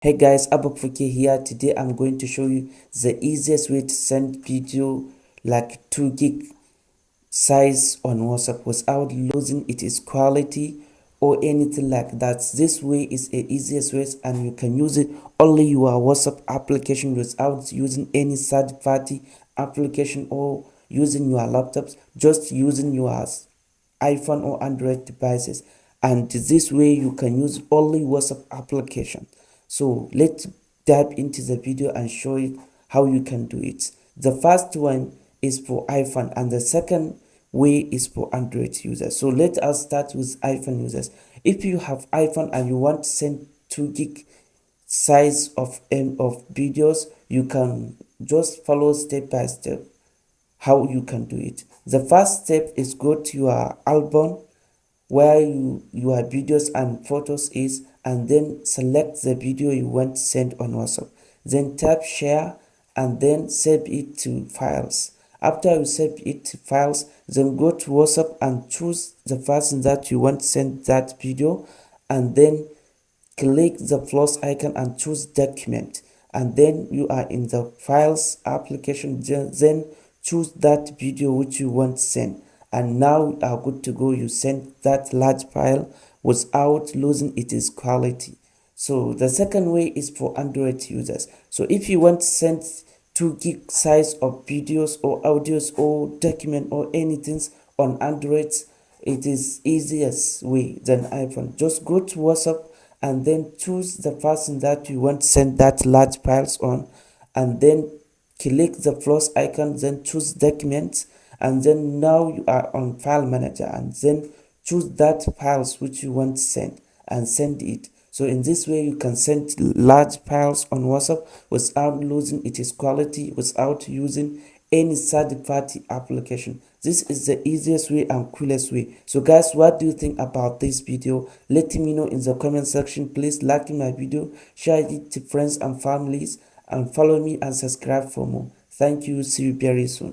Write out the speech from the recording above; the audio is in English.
Hey guys, ABBA here. Today I'm going to show you the easiest way to send video like 2 gig size on WhatsApp without losing its quality or anything like that. This way is the easiest way and you can use it only your WhatsApp application without using any third party application or using your laptops, just using your iPhone or Android devices. And this way you can use only WhatsApp application. So let's dive into the video and show you how you can do it. The first one is for iPhone and the second way is for Android users. So let us start with iPhone users. If you have iPhone and you want to send 2 gig size of videos, you can just follow step by step how you can do it. The first step is go to your album where your videos and photos is, and then select the video you want to send on WhatsApp. Then tap share and then save it to files. After you save it to files, then go to WhatsApp and choose the person that you want to send that video, and then click the plus icon and choose document, and then you are in the files application. Then choose that video which you want to send, and now you are good to go. You send that large file without losing its quality. So the second way is for Android users. So if you want to send 2 gig size of videos or audios or document or anything on Android, it is easiest way than iPhone. Just go to WhatsApp and then choose the person that you want to send that large files on, and then click the plus icon, then choose documents, and then now you are on file manager, and then choose that files which you want to send and send it. So in this way you can send large files on WhatsApp without losing its quality, without using any third party application. This is the easiest way and coolest way. So guys, what do you think about this video? Let me know in the comment section. Please like my video, share it to friends and families, and follow me and subscribe for more. Thank you. See you very soon.